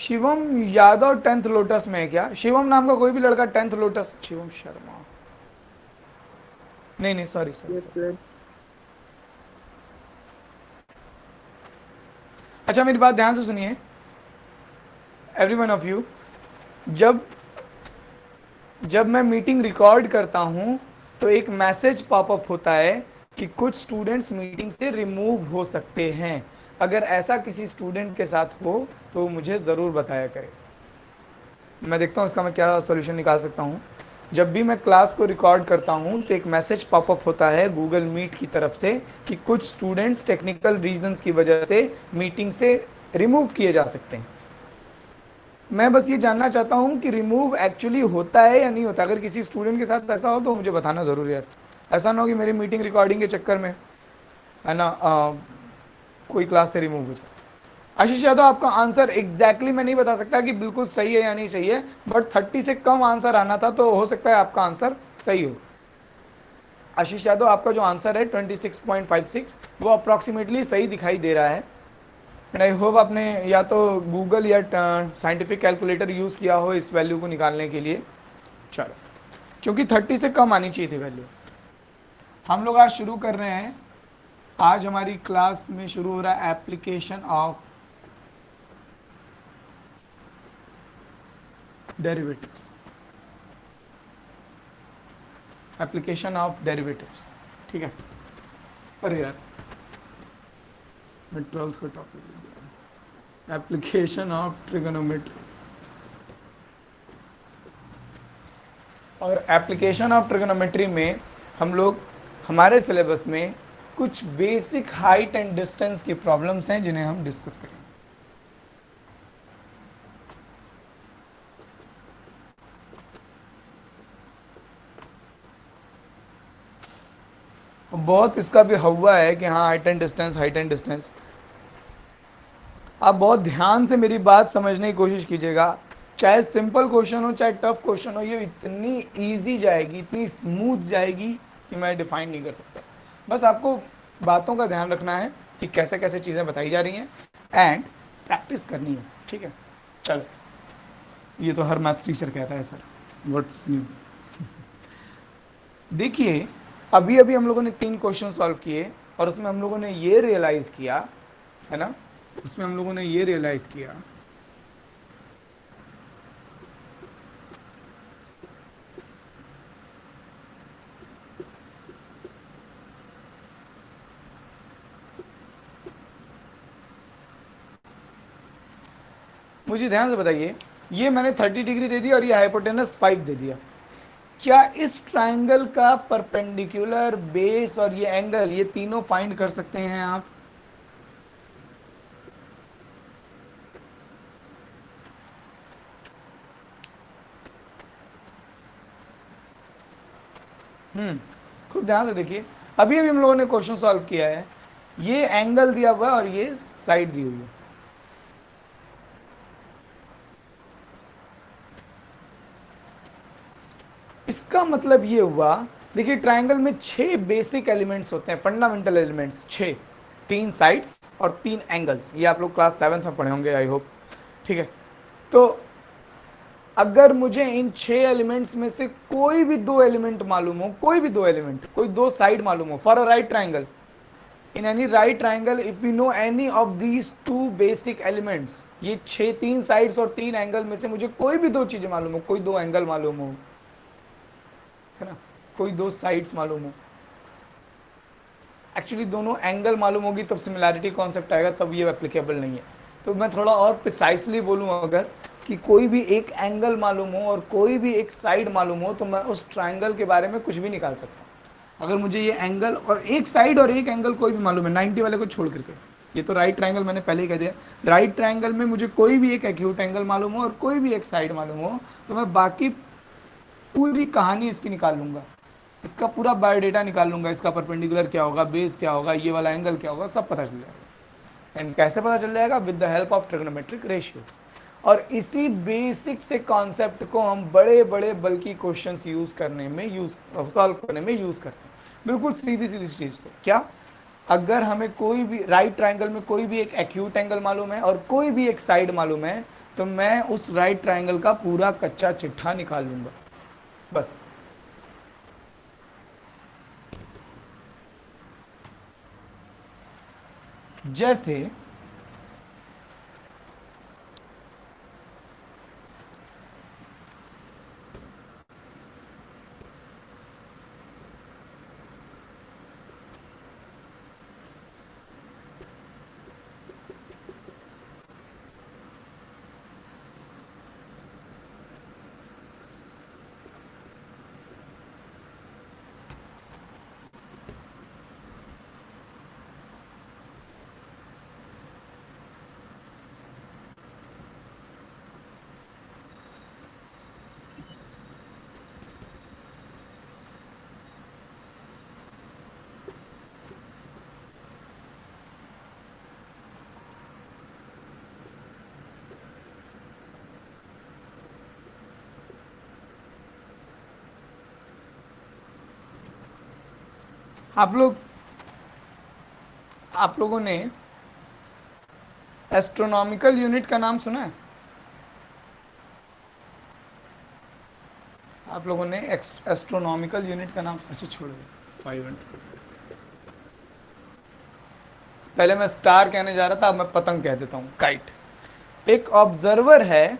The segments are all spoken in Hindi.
शिवम यादव 10th लोटस में है क्या? शिवम नाम का कोई भी लड़का 10th लोटस? शिवम शर्मा, नहीं नहीं, sorry sorry yes sorry. Sir. अच्छा मेरी बात ध्यान से सुनिए, एवरी वन ऑफ यू। जब जब मैं मीटिंग रिकॉर्ड करता हूं तो एक मैसेज पॉपअप होता है कि कुछ स्टूडेंट्स मीटिंग से रिमूव हो सकते हैं। अगर ऐसा किसी स्टूडेंट के साथ हो तो मुझे ज़रूर बताया करें। मैं देखता हूँ इसका मैं क्या सोल्यूशन निकाल सकता हूँ। जब भी मैं क्लास को रिकॉर्ड करता हूँ तो एक मैसेज पॉपअप होता है गूगल मीट की तरफ से कि कुछ स्टूडेंट्स टेक्निकल रीजंस की वजह से मीटिंग से रिमूव किए जा सकते हैं। मैं बस ये जानना चाहता हूँ कि रिमूव एक्चुअली होता है या नहीं होता। अगर किसी स्टूडेंट के साथ ऐसा हो तो मुझे बताना ज़रूर यार। ऐसा ना हो कि मेरी मीटिंग रिकॉर्डिंग के चक्कर में है ना कोई क्लास से रिमूव हो जाए। आशीष यादव, आपका आंसर एग्जैक्टली मैं नहीं बता सकता कि बिल्कुल सही है या नहीं सही है, बट 30 से कम आंसर आना था तो हो सकता है आपका आंसर सही हो। आशीष यादव, आपका जो आंसर है 26.56 वो अप्रॉक्सीमेटली सही दिखाई दे रहा है। एंड आई होप आपने या तो गूगल या साइंटिफिक कैलकुलेटर यूज़ किया हो इस वैल्यू को निकालने के लिए। चलो, क्योंकि 30 से कम आनी चाहिए थी वैल्यू। हम लोग आज शुरू कर रहे हैं। आज हमारी क्लास में शुरू हो रहा है application of derivatives. Application of derivatives, ठीक है। अरे यार, मैं 12th का टॉपिक, एप्लीकेशन ऑफ ट्रिगोनोमेट्री। और एप्लीकेशन ऑफ ट्रिगोनोमेट्री में हम लोग हमारे सिलेबस में कुछ बेसिक हाइट एंड डिस्टेंस की प्रॉब्लम्स हैं जिन्हें हम डिस्कस करेंगे। बहुत इसका भी हवा है कि हाँ height and distance, height and distance. आप बहुत ध्यान से मेरी बात समझने की कोशिश कीजिएगा। चाहे सिंपल क्वेश्चन हो चाहे टफ क्वेश्चन हो, ये इतनी इजी जाएगी, इतनी स्मूथ जाएगी कि मैं डिफाइन नहीं कर सकता। बस आपको बातों का ध्यान रखना है कि कैसे कैसे चीज़ें बताई जा रही हैं एंड प्रैक्टिस करनी है, ठीक है। चलो, ये तो हर मैथ्स टीचर कहता है सर, व्हाट्स न्यू। देखिए, अभी अभी हम लोगों ने 3 क्वेश्चन सॉल्व किए और उसमें हम लोगों ने ये रियलाइज़ किया, है ना, उसमें हम लोगों ने ये रियलाइज़ किया मुझे ध्यान से बताइए, ये मैंने 30 डिग्री दे दिया और ये हाइपोटेनस 5 दे दिया। क्या इस ट्राइंगल का परपेंडिकुलर, बेस और ये एंगल, ये तीनों फाइंड कर सकते हैं आप? खूब ध्यान से देखिए, अभी अभी हम लोगों ने क्वेश्चन सॉल्व किया है। ये एंगल दिया हुआ है और ये साइड दी हुई है। इसका मतलब ये हुआ, देखिए ट्राइंगल में 6 बेसिक एलिमेंट्स होते हैं, फंडामेंटल एलिमेंट्स 6। 3 साइड्स और 3 एंगल्स, ये आप लोग क्लास 7th में पढ़े होंगे आई होप, ठीक है। तो अगर मुझे इन 6 एलिमेंट्स में से कोई भी 2 एलिमेंट मालूम हो, कोई भी 2 एलिमेंट, कोई 2 साइड मालूम हो for a right triangle, in any right triangle if we know any of these 2 basic elements, ये 6, 3 साइड्स और 3 एंगल में से मुझे कोई भी 2 चीजें मालूम हो, कोई 2 एंगल मालूम हो, है ना, कोई 2 साइड्स मालूम हो, एक्चुअली दोनों एंगल मालूम होगी तब सिमिलैरिटी कॉन्सेप्ट आएगा, तब ये एप्लीकेबल नहीं है। तो मैं थोड़ा और प्रिसाइसली बोलूँ, अगर कि कोई भी एक एंगल मालूम हो और कोई भी एक साइड मालूम हो तो मैं उस ट्राइंगल के बारे में कुछ भी निकाल सकता हूँ। अगर मुझे ये एंगल और एक साइड और एक एंगल कोई भी मालूम है, 90 वाले को छोड़ करके, ये तो राइट ट्राइंगल मैंने पहले ही कह दिया, राइट ट्राइंगल में मुझे कोई भी एक एक्यूट एंगल मालूम हो और कोई भी एक साइड मालूम हो तो मैं बाकी पूरी कहानी इसकी निकाल लूंगा, इसका पूरा बायोडेटा निकाल लूंगा, इसका परपेंडिकुलर क्या होगा, बेस क्या होगा, ये वाला एंगल क्या होगा, सब पता चल जाएगा। एंड कैसे पता चल जाएगा? With the help of trigonometric ratios. और इसी बेसिक से कॉन्सेप्ट को हम बड़े बड़े बल्कि क्वेश्चंस यूज करने में, यूज सॉल्व करने में यूज करते हैं। बिल्कुल सीधी सीधी चीज को, क्या अगर हमें कोई भी राइट ट्राइंगल में कोई भी एक एक्यूट एंगल मालूम है और कोई भी एक साइड मालूम है तो मैं उस राइट ट्रायंगल का पूरा कच्चा चिट्ठा निकाल लूंगा बस। जैसे आप लोगों ने एस्ट्रोनॉमिकल यूनिट का नाम सुना है? आप लोगों ने एस्ट्रोनॉमिकल यूनिट का नाम, अच्छा छोड़ो 500। पहले मैं स्टार कहने जा रहा था, अब मैं पतंग कह देता हूं, काइट। एक ऑब्जर्वर है,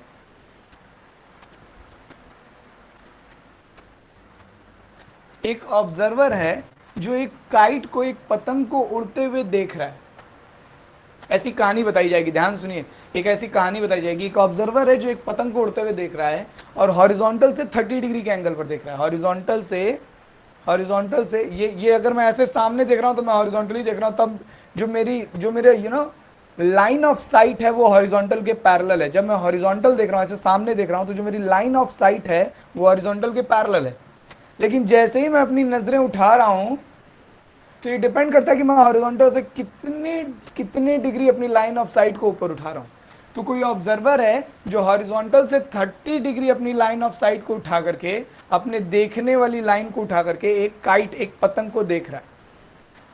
एक ऑब्जर्वर है जो एक काइट को, एक पतंग को उड़ते हुए देख रहा है। ऐसी कहानी बताई जाएगी, ध्यान सुनिए। एक ऐसी कहानी बताई जाएगी, एक ऑब्जर्वर है जो एक पतंग को उड़ते हुए देख रहा है और हॉरिजॉन्टल से 30 डिग्री के एंगल पर देख रहा है। हॉरिजॉन्टल से ये अगर मैं ऐसे सामने देख रहा हूं तो मैं हॉरिजॉन्टली देख रहा हूं, तब जो मेरे लाइन ऑफ साइट है वो हॉरिजॉन्टल के पैरेलल है। जब मैं हॉरिजॉन्टल देख रहा हूं, ऐसे सामने देख रहा हूं, तो जो मेरी लाइन ऑफ साइट है वो हॉरिजॉन्टल के पैरेलल है। लेकिन जैसे ही मैं अपनी नजरें उठा रहा हूं, तो ये डिपेंड करता है कि मैं हॉरिजॉन्टल से कितने कितने डिग्री अपनी लाइन ऑफ साइट को ऊपर उठा रहा हूं। तो कोई ऑब्जर्वर है जो हॉरिजॉन्टल से 30 डिग्री अपनी लाइन ऑफ साइट को उठा करके, अपने देखने वाली लाइन को उठा करके एक काइट, एक पतंग को देख रहा है।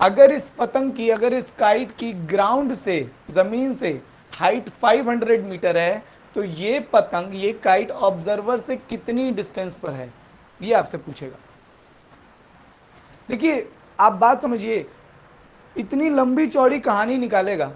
अगर इस काइट की ग्राउंड से, जमीन से हाइट 500 मीटर है, तो ये पतंग, ये काइट ऑब्जर्वर से कितनी डिस्टेंस पर है, ये आपसे पूछेगा। देखिए आप बात समझिए, इतनी लंबी चौड़ी कहानी निकालेगा,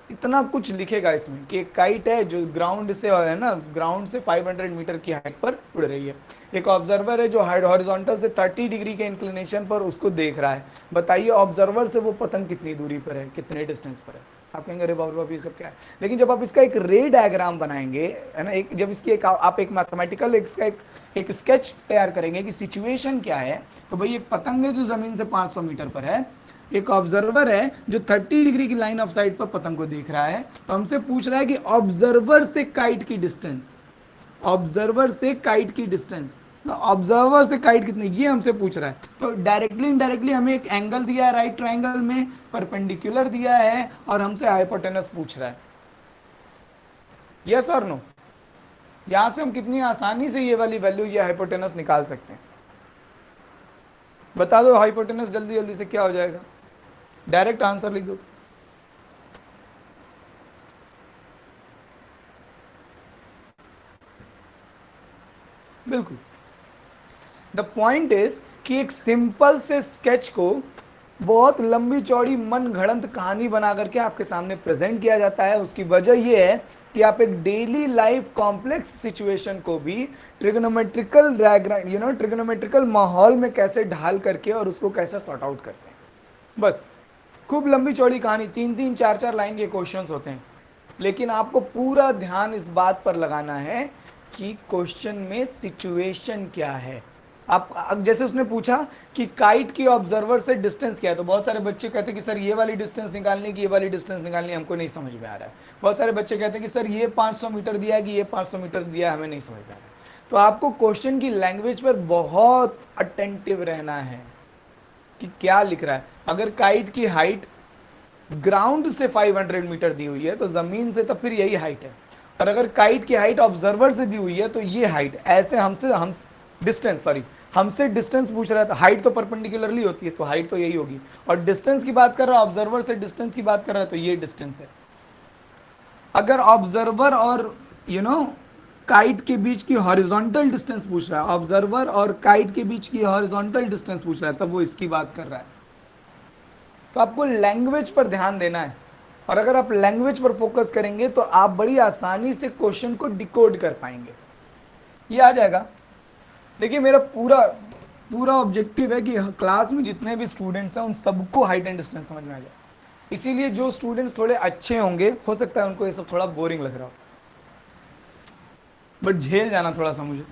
इतना कुछ लिखेगा इसमें कि एक काइट है जो ग्राउंड से है ना, ग्राउंड से 500 मीटर की हाइट पर उड़ रही है। एक ऑब्जर्वर है जो हॉरिजॉन्टल से 30 डिग्री के इंक्लिनेशन पर उसको देख रहा है। बताइए ऑब्जर्वर से वो पतंग कितनी दूरी पर है, कितने डिस्टेंस पर है। आप कहेंगे अरे बाबू ये सब क्या है। लेकिन जब आप इसका एक रे डायग्राम बनाएंगे, है ना, एक जब इसकी आप एक मैथमेटिकल एक स्केच तैयार करेंगे कि सिचुएशन क्या है, तो भाई एक पतंग है जो जमीन से 500 मीटर पर है, एक ऑब्जर्वर है जो 30 डिग्री की लाइन ऑफ साइट पर पतंग को देख रहा है। तो हमसे पूछ रहा है कि ऑब्जर्वर से काइट की डिस्टेंस, ऑब्जर्वर से काइट की डिस्टेंस, ऑब्जर्वर से काइट कितनी, ये हमसे पूछ रहा है। तो डायरेक्टली इनडायरेक्टली हमें एक एंगल दिया है राइट ट्रायंगल में, परपेंडिकुलर दिया है, और हमसे हाइपोटेनस पूछ रहा है। यस और नो? यहां से हम कितनी आसानी से ये वाली वैल्यू, ये हाइपोटेनस निकाल सकते हैं। बता दो हाइपोटेनस जल्दी जल्दी से क्या हो जाएगा, डायरेक्ट आंसर लिख दो। बिल्कुल। द पॉइंट इज कि एक सिंपल से स्केच को बहुत लंबी चौड़ी मन घड़ंत कहानी बना करके आपके सामने प्रेजेंट किया जाता है। उसकी वजह यह है कि आप एक डेली लाइफ कॉम्प्लेक्स सिचुएशन को भी ट्रिग्नोमेट्रिकल डायग्राम, ट्रिग्नोमेट्रिकल माहौल में कैसे ढाल करके और उसको कैसे सॉर्ट आउट करते हैं। बस खूब लंबी चौड़ी कहानी, 3-3 4-4 लाइन के क्वेश्चंस होते हैं। लेकिन आपको पूरा ध्यान इस बात पर लगाना है कि क्वेश्चन में सिचुएशन क्या है। आप जैसे उसने पूछा कि काइट की ऑब्जर्वर से डिस्टेंस क्या है, तो बहुत सारे बच्चे कहते हैं कि सर ये वाली डिस्टेंस निकालनी की, ये वाली डिस्टेंस निकालनी, हमको नहीं समझ में आ रहा है। बहुत सारे बच्चे कहते हैं कि सर ये 500 मीटर दिया है कि ये 500 मीटर दिया है, हमें नहीं समझ में आ रहा है। तो आपको क्वेश्चन की लैंग्वेज पर बहुत अटेंटिव रहना है कि क्या लिख रहा है। अगर काइट की हाइट ग्राउंड से 500 मीटर दी हुई है तो जमीन से, तो फिर यही हाइट है। और अगर काइट की हाइट ऑब्जर्वर से दी हुई है तो ये हाइट, ऐसे हमसे डिस्टेंस पूछ रहा है, तो हाइट तो परपेंडिकुलरली होती है, तो हाइट तो यही होगी। और डिस्टेंस की बात कर रहा है, ऑब्जर्वर से डिस्टेंस की बात कर रहा है, तो ये डिस्टेंस है। अगर ऑब्जर्वर और यू नो काइट के बीच की हॉरिजॉन्टल डिस्टेंस पूछ रहा है, ऑब्जर्वर और काइट के बीच की हॉरिजॉन्टल डिस्टेंस पूछ रहा है, तब वो इसकी बात कर रहा है। तो आपको लैंग्वेज पर ध्यान देना है, और अगर आप लैंग्वेज पर फोकस करेंगे तो आप बड़ी आसानी से क्वेश्चन को डिकोड कर पाएंगे, ये आ जाएगा। देखिए मेरा पूरा पूरा ऑब्जेक्टिव है कि क्लास में जितने भी स्टूडेंट्स हैं उन सबको हाइट एंड डिस्टेंस समझ में आ जाए। इसीलिए जो स्टूडेंट्स थोड़े अच्छे होंगे, हो सकता है उनको ये सब थोड़ा बोरिंग लग रहा हो, बट झेल जाना थोड़ा सा मुझे।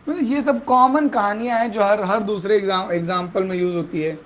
मतलब ये सब कॉमन कहानियां हैं जो हर हर दूसरे एग्जाम्पल में यूज होती है।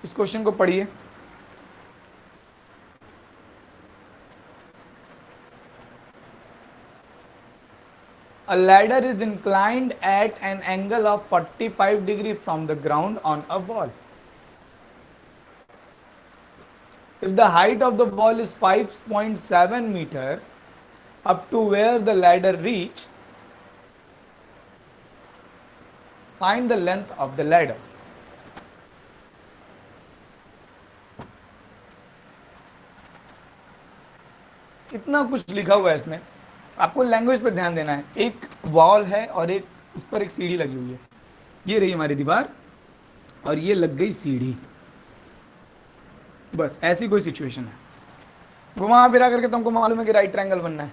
इस क्वेश्चन को पढ़िए। A ladder is inclined at an angle of 45 degree from the ground on a wall. If the height of the wall is 5.7 meter up to where the ladder reach, find the length of the ladder. इतना कुछ लिखा हुआ है इसमें, आपको लैंग्वेज पर ध्यान देना है। एक वॉल है और एक उस पर एक सीढ़ी लगी हुई है, ये रही हमारी दीवार और ये लग गई सीढ़ी, बस ऐसी कोई सिचुएशन है। घुमा फिरा करके तुमको मालूम है कि राइट ट्रायंगल बनना है,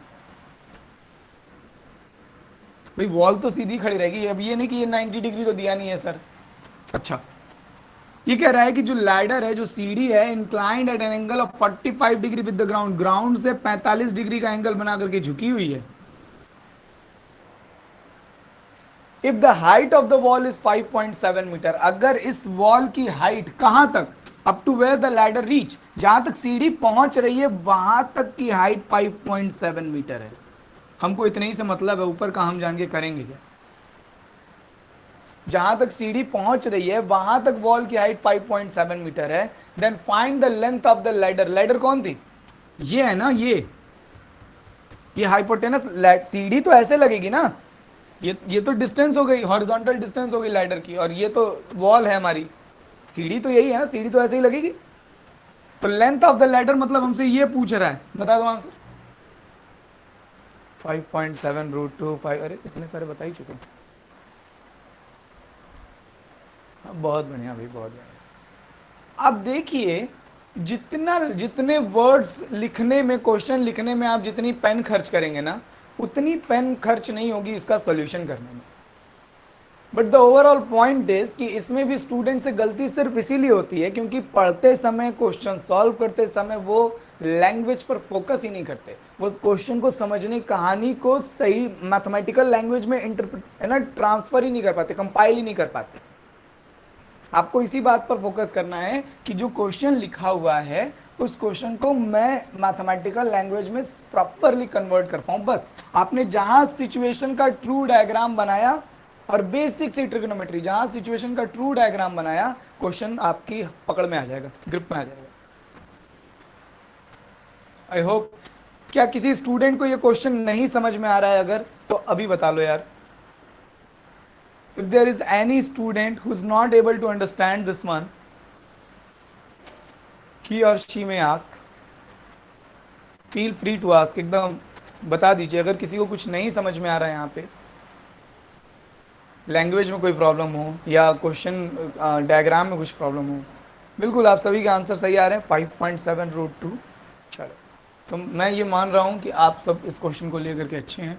भाई वॉल तो सीधी खड़ी रहेगी। अब ये नहीं कि ये 90 डिग्री तो दिया नहीं है सर। अच्छा, ये कह रहा है कि जो लैडर है, जो सीढ़ी है, inclined at an angle of 45 degree with the ground, ground से 45 डिग्री का एंगल बना करके झुकी हुई है। If the height of the wall is 5.7 metre, अगर इस वॉल की हाइट कहां तक, up to where the ladder reach, जहां तक सीढ़ी पहुंच रही है वहां तक की हाइट 5.7 मीटर है। हमको इतने ही से मतलब है, ऊपर का हम जान के करेंगे क्या। जहां तक सीढ़ी पहुंच रही है वहां तक वॉल की हाइट 5.7 मीटर है। Then find the length of the ladder. Ladder कौन थी, ये है ना, ये हाइपोटेनस। सीढ़ी तो ऐसे लगेगी ना, ये तो डिस्टेंस हो गई, हॉरिजॉन्टल डिस्टेंस हो गई लैडर की, और ये तो वॉल है हमारी। सीढ़ी तो यही है, सीढ़ी तो ऐसे ही लगेगी। तो लेंथ ऑफ द लैडर मतलब हमसे ये पूछ रहा है, बता दो आंसर। 5.7 रूट 2 5, अरे इतने सारे बता ही चुके। बहुत बढ़िया भाई, बहुत बढ़िया। अब देखिए, जितने वर्ड्स लिखने में, क्वेश्चन लिखने में आप जितनी पेन खर्च करेंगे ना, उतनी पेन खर्च नहीं होगी इसका सोल्यूशन करने में। But the overall point is कि इसमें भी स्टूडेंट से गलती सिर्फ इसीलिए होती है क्योंकि पढ़ते समय, क्वेश्चन सॉल्व करते समय वो लैंग्वेज पर फोकस ही नहीं करते। वो उस क्वेश्चन को समझने, कहानी को सही मैथमेटिकल लैंग्वेज में ट्रांसफर ही नहीं कर पाते, कंपाइल ही नहीं कर पाते। आपको इसी बात पर फोकस करना है कि जो क्वेश्चन लिखा हुआ है उस क्वेश्चन को मैं मैथमेटिकल लैंग्वेज में प्रॉपरली कन्वर्ट कर पाऊं। बस आपने जहां सिचुएशन का ट्रू डायग्राम बनाया, और बेसिक सी ट्रिग्नोमेट्री, जहां सिचुएशन का ट्रू डायग्राम बनाया, क्वेश्चन आपकी पकड़ में आ जाएगा, ग्रिप में आ जाएगा। I hope. क्या किसी स्टूडेंट को ये क्वेश्चन नहीं समझ में आ रहा है अगर, तो अभी बता लो यार। if there is any student who is not able to understand this one, he or she may ask, feel free to ask, एकदम बता दीजिए अगर किसी को कुछ नहीं समझ में आ रहा है, यहाँ पे लैंग्वेज में कोई प्रॉब्लम हो या क्वेश्चन डायग्राम में कुछ प्रॉब्लम हो। बिल्कुल आप सभी के आंसर सही आ रहे हैं, 5.7 रूट 2। चलो, तो मैं ये मान रहा हूँ कि आप सब इस क्वेश्चन को लेकर के अच्छे हैं।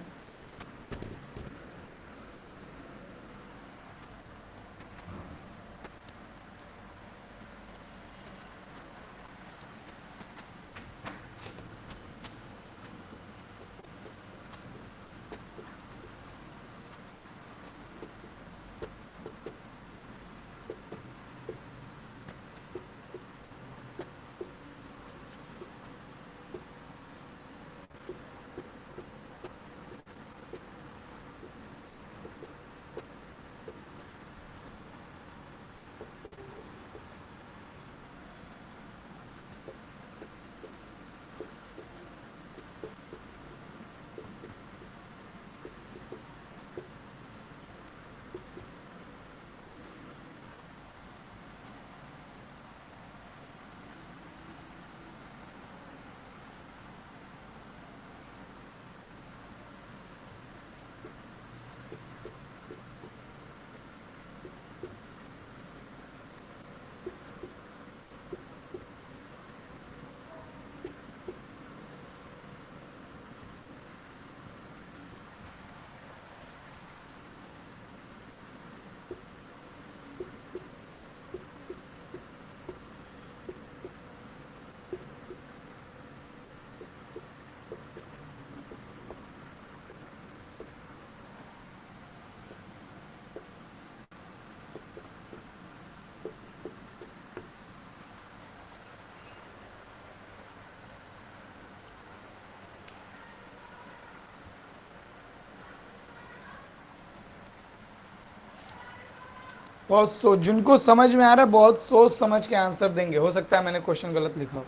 बहुत सोच, जिनको समझ में आ रहा है बहुत सोच समझ के आंसर देंगे। हो सकता है मैंने क्वेश्चन गलत लिखा हो,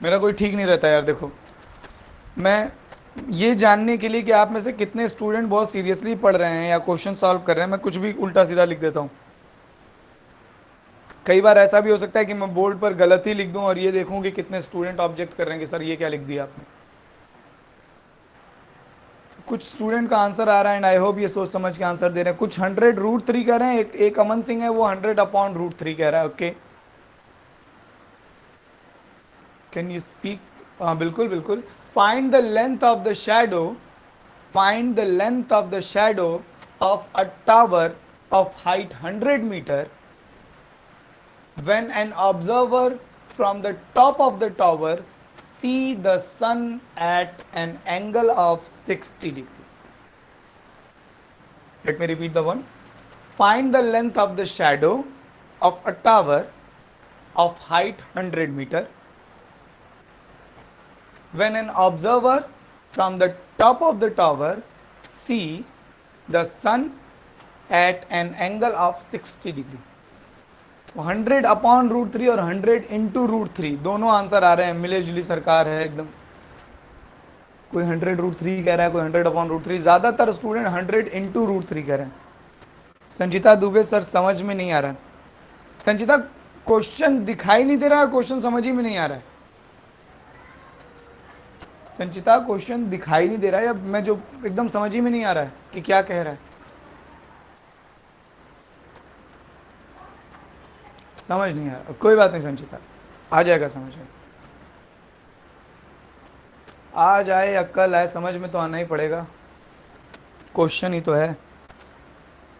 मेरा कोई ठीक नहीं रहता यार। देखो, मैं ये जानने के लिए कि आप में से कितने स्टूडेंट बहुत सीरियसली पढ़ रहे हैं या क्वेश्चन सॉल्व कर रहे हैं, मैं कुछ भी उल्टा सीधा लिख देता हूँ। कई बार ऐसा भी हो सकता है कि मैं बोर्ड पर गलत ही लिख दूं और ये देखूं कि कितने स्टूडेंट ऑब्जेक्ट कर रहे हैं कि सर ये क्या लिख दिया आपने। कुछ स्टूडेंट का आंसर आ रहा है एंड आई होप ये सोच समझ के आंसर दे रहे हैं। कुछ 100 रूट 3 कह रहे हैं, एक अमन सिंह है वो 100 अपॉन रूट 3 कह रहा है। Okay, can you speak? हाँ बिल्कुल बिल्कुल। Find the length of the shadow, find the length of the shadow of a tower of height 100 metre when an observer from the top of the tower see the sun at an angle of 60 degree. Let me repeat the one. Find the length of the shadow of a tower of height 100 meter when an observer from the top of the tower see the sun at an angle of 60 degree. 100 upon root 3 और 100 इंटू रूट 3 दोनों आंसर आ रहे हैं, मिले जुली सरकार है एकदम। कोई 100 रूट 3 कह रहा है, कोई 100 अपॉन रूट 3, ज़्यादातर स्टूडेंट 100 इंटू रूट 3 कह रहे हैं। संचिता दुबे सर समझ में नहीं आ रहा है। संचिता क्वेश्चन दिखाई नहीं दे रहा है, क्वेश्चन समझ ही में नहीं आ रहा है। संचिता क्वेश्चन दिखाई नहीं दे रहा है या मैं जो एकदम समझ ही में नहीं आ रहा है कि क्या कह रहा है। समझ नहीं आ रहा, कोई बात नहीं संचिता, आ जाएगा समझ में। आज आए या कल आए, समझ में तो आना ही पड़ेगा। क्वेश्चन ही तो है,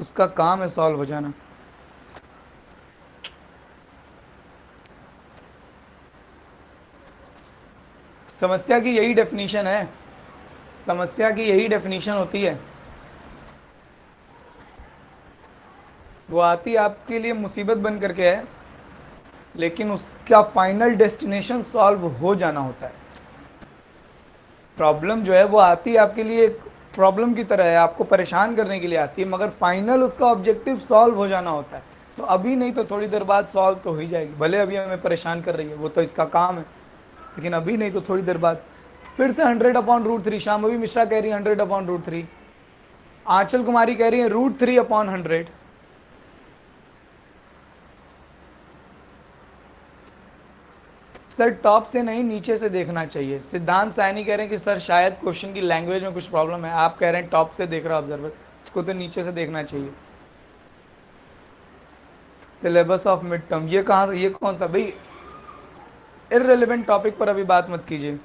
उसका काम है सॉल्व हो जाना। समस्या की यही डेफिनेशन है, समस्या की यही डेफिनेशन होती है। वो आती आपके लिए मुसीबत बन करके है, लेकिन उसका फाइनल डेस्टिनेशन सॉल्व हो जाना होता है। प्रॉब्लम जो है वो आती आपके लिए एक प्रॉब्लम की तरह है, आपको परेशान करने के लिए आती है, मगर फाइनल उसका ऑब्जेक्टिव सॉल्व हो जाना होता है। तो अभी नहीं तो थोड़ी देर बाद सॉल्व तो हो ही जाएगी, भले अभी हमें परेशान कर रही है, वो तो इसका काम है, लेकिन अभी नहीं तो थोड़ी देर बाद। फिर से 100 अपॉन रूट 3, शाम्भवी मिश्रा कह रही है 100 अपॉन रूट 3। आंचल कुमारी कह रही है √3/100। सर टॉप से नहीं नीचे से देखना चाहिए। सिद्धांत सैनी कह रहे हैं कि सर शायद क्वेश्चन की लैंग्वेज में कुछ प्रॉब्लम है। आप कह रहे हैं टॉप से देख रहा ऑब्जर्वर, इसको तो नीचे से देखना चाहिए। सिलेबस ऑफ मिड टर्म, ये कहाँ, ये कौन सा भाई, इररिलेवेंट टॉपिक पर अभी बात मत कीजिए।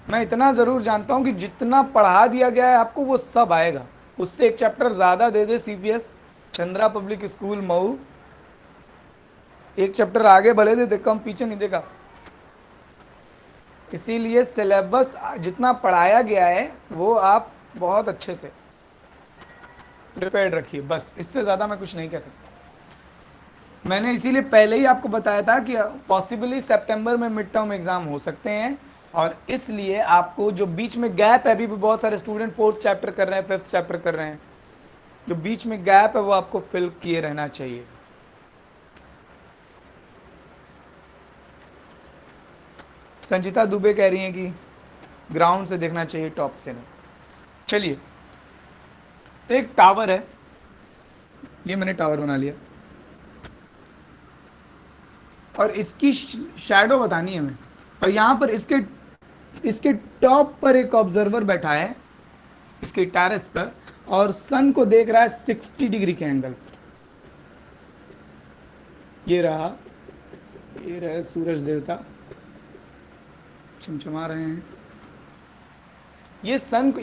मैं इतना ज़रूर जानता हूँ कि जितना पढ़ा दिया गया है आपको वो सब आएगा। उससे एक चैप्टर ज़्यादा दे दे CPS, Chandra public school Mau, एक चैप्टर आगे भले दे दे, कम पीछे नहीं देगा। इसीलिए सिलेबस जितना पढ़ाया गया है वो आप बहुत अच्छे से प्रिपेयर्ड रखिए, बस इससे ज़्यादा मैं कुछ नहीं कह सकता। मैंने इसीलिए पहले ही आपको बताया था कि पॉसिबली सितंबर में मिड टर्म एग्ज़ाम हो सकते हैं, और इसलिए आपको जो बीच में गैप है, अभी भी बहुत सारे स्टूडेंट 4th चैप्टर कर रहे हैं, 5th चैप्टर कर रहे हैं, जो बीच में गैप है वो आपको फिल किए रहना चाहिए। संचिता दुबे कह रही हैं कि ग्राउंड से देखना चाहिए, टॉप से नहीं। चलिए, तो एक टावर है, ये मैंने टावर बना लिया, और इसकी शैडो बतानी है हमें, और यहां पर इसके टॉप पर एक ऑब्जर्वर बैठा है, इसके टेरेस पर, और सन को देख रहा है 60 डिग्री के एंगल पर। ये रहे सूरज देवता चमचमा रहे हैं। ये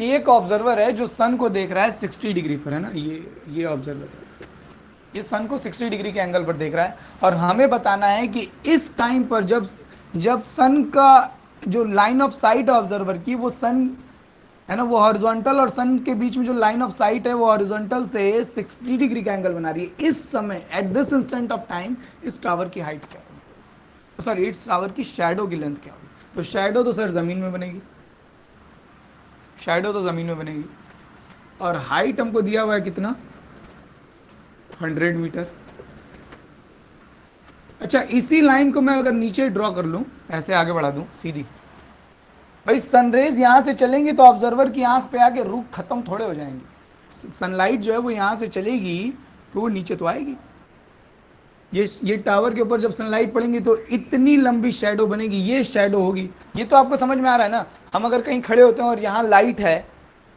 एक ऑब्जर्वर है जो सन को देख रहा है 60 डिग्री पर, है ना, ये ऑब्जर्वर है, ये सन को 60 डिग्री के एंगल पर देख रहा है, और हमें बताना है कि इस टाइम पर जब सन का जो लाइन ऑफ साइट है ऑब्जर्वर की, वो सन है ना, वो हॉरिजॉन्टल और सन के बीच में जो लाइन ऑफ साइट है वो हॉरिजॉन्टल से 60 डिग्री का एंगल बना रही है। इस समय at this instant of time इस टावर की हाइट क्या होगी, सॉरी इस टावर की शैडो की लेंथ क्या होगी? तो शैडो तो सर जमीन में बनेगी, शैडो तो जमीन में बनेगी, और हाइट हमको दिया हुआ है कितना, 100 मीटर। अच्छा, इसी लाइन को मैं अगर नीचे ड्रॉ कर लूं, ऐसे आगे बढ़ा दूं सीधी, भाई सनरेज यहां से चलेंगे तो ऑब्जर्वर की आंख पे आके रुख खत्म थोड़े हो जाएंगे। सनलाइट जो है वो यहां से चलेगी तो वो नीचे तो आएगी। ये टावर के ऊपर जब सनलाइट पड़ेंगी तो इतनी लंबी शैडो बनेगी, ये शैडो होगी। ये तो आपको समझ में आ रहा है ना, हम अगर कहीं खड़े होते हैं और यहाँ लाइट है,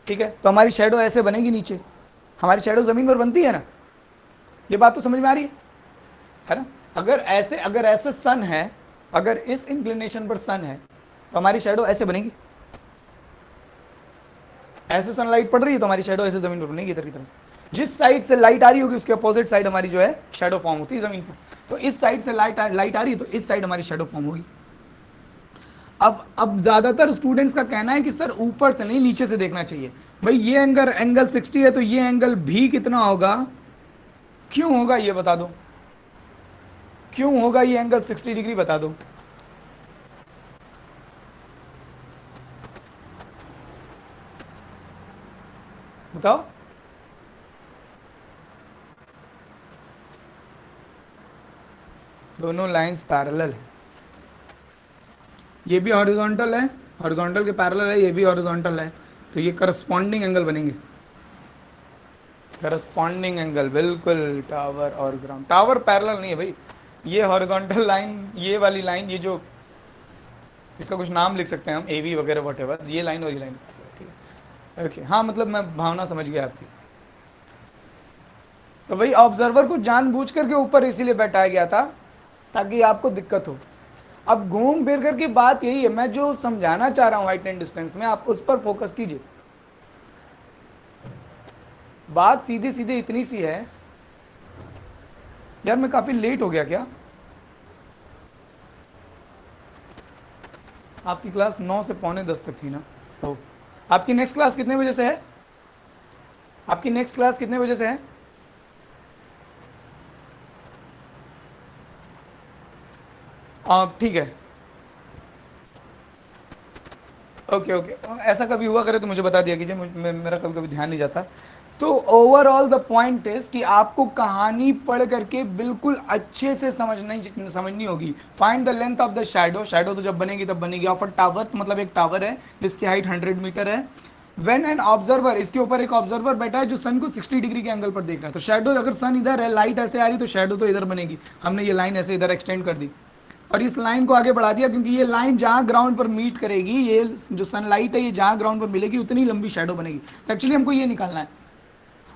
ठीक है, तो हमारी शैडो ऐसे बनेगी नीचे, हमारी शैडो जमीन पर बनती है ना, ये बात तो समझ में आ रही है ना। अगर ऐसे सन है, अगर इस इंक्लिनेशन पर सन है तो हमारी शैडो ऐसे बनेगी, ऐसे सनलाइट पड़ रही है तो हमारी शैडो ऐसे जमीन पर बनेगी, इधर की तरफ। जिस साइड से लाइट आ रही होगी उसके अपोजिट साइड हमारी जो है शैडो फॉर्म होती है जमीन पर। तो इस साइड से लाइट आ रही है तो इस साइड हमारी शैडो फॉर्म होगी। अब ज्यादातर स्टूडेंट्स का कहना है कि सर ऊपर से नहीं नीचे से देखना चाहिए। भाई ये एंगल 60 है तो ये एंगल भी कितना होगा, क्यों होगा ये बता दो, क्यों होगा ये एंगल 60 डिग्री बता दो। बताओ, दोनों लाइंस पैरेलल है, ये भी हॉरिजॉन्टल है, हॉरिजॉन्टल के पैरेलल है, ये भी हॉरिजॉन्टल है, तो ये करस्पॉन्डिंग एंगल बनेंगे, करस्पॉन्डिंग एंगल बिल्कुल। टावर और ग्राउंड, टावर पैरेलल नहीं है भाई, ये हॉरिजॉन्टल लाइन, ये वाली लाइन, ये जो इसका कुछ नाम लिख सकते हैं हम, ए बी वगैरह वट एवर, ये लाइन और ये लाइन, ठीक है, ओके। हाँ मतलब मैं भावना समझ गया आपकी। तो भाई ऑब्जर्वर को जानबूझ करके ऊपर इसीलिए बैठाया गया था ताकि आपको दिक्कत हो। अब घूम फिर करके बात यही है, मैं जो समझाना चाह रहा हूं हाइट एंड डिस्टेंस में, आप उस पर फोकस कीजिए। बात सीधी सीधी इतनी सी है यार, मैं काफी लेट हो गया क्या? आपकी क्लास 9 से पौने 10 तक थी ना? ओ, आपकी नेक्स्ट क्लास कितने बजे से है? आपकी नेक्स्ट क्लास कितने बजे से है? ठीक है, ओके ओके, ऐसा कभी हुआ करे तो मुझे बता दिया कीजिए, मेरा कभी कभी ध्यान नहीं जाता। तो ओवरऑल द पॉइंट इज कि आपको कहानी पढ़ करके बिल्कुल अच्छे से समझनी होगी। Find the length of the shadow, shadow तो जब बनेगी तब बनेगी ऑफ अ टावर, तो मतलब एक टावर है जिसकी हाइट 100 मीटर है। व्हेन एन ऑब्जर्वर, इसके ऊपर एक ऑब्जर्वर बैठा है जो सन को 60 डिग्री के एंगल पर देख रहा है, तो शैडो, अगर सन इधर है, लाइट ऐसे आ रही, तो शैडो तो इधर बनेगी। हमने ये लाइन ऐसे इधर एक्सटेंड कर दी और इस लाइन को आगे बढ़ा दिया, क्योंकि ये लाइन जहां ग्राउंड पर मीट करेगी, ये जो सनलाइट है ये जहां ग्राउंड पर मिलेगी उतनी लंबी शैडो बनेगी। तो एक्चुअली हमको ये निकालना है।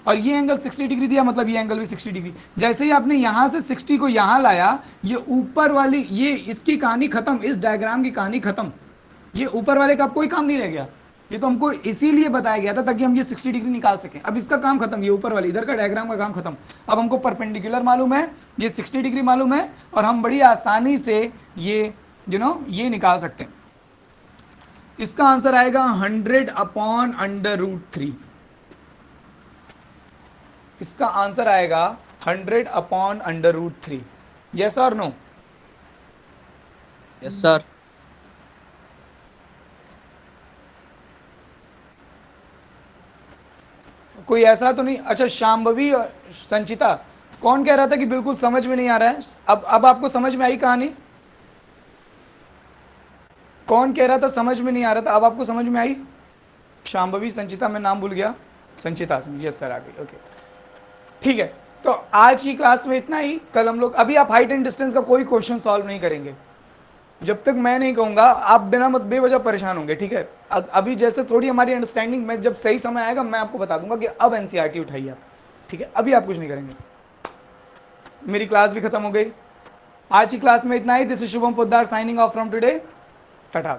और ये एंगल 60 डिग्री दिया, मतलब ये एंगल भी 60 डिग्री। जैसे ही आपने यहां से 60 को यहां लाया, ये ऊपर वाली, ये इसकी कहानी खत्म, इस डायग्राम की कहानी खत्म। ये ऊपर वाले का अब कोई काम नहीं रह गया। ये तो हमको इसीलिए बताया गया था ताकि हम ये 60 डिग्री निकाल सकें। अब इसका काम खत्म, ये ऊपर वाले इधर का डायग्राम का काम खत्म। अब हमको परपेंडिकुलर मालूम है, ये 60 डिग्री मालूम है, और हम बड़ी आसानी से ये ये निकाल सकते हैं। इसका आंसर आएगा 100/√3। इसका आंसर आएगा 100/√3। यस और नो? Yes sir. कोई ऐसा तो नहीं? अच्छा, शांभवी और संचिता, कौन कह रहा था कि बिल्कुल समझ में नहीं आ रहा है? अब आपको समझ में आई कहानी? कौन कह रहा था समझ में नहीं आ रहा था? अब आपको समझ में आई? शांभवी, संचिता, मैं नाम भूल गया। संचिता, यस सर, आ गई। ओके, ठीक है। तो आज की क्लास में इतना ही। कल हम लोग, अभी आप हाइट एंड डिस्टेंस का कोई क्वेश्चन सॉल्व नहीं करेंगे जब तक मैं नहीं कहूंगा। आप बिना मत बेवजह परेशान होंगे, ठीक है? अभी जैसे थोड़ी हमारी अंडरस्टैंडिंग में, जब सही समय आएगा मैं आपको बता दूंगा कि अब एनसीईआरटी उठाइए आप, ठीक है? अभी आप कुछ नहीं करेंगे। मेरी क्लास भी खत्म हो गई। आज की क्लास में इतना ही। This is Shubham Poddar signing off from today. Tata.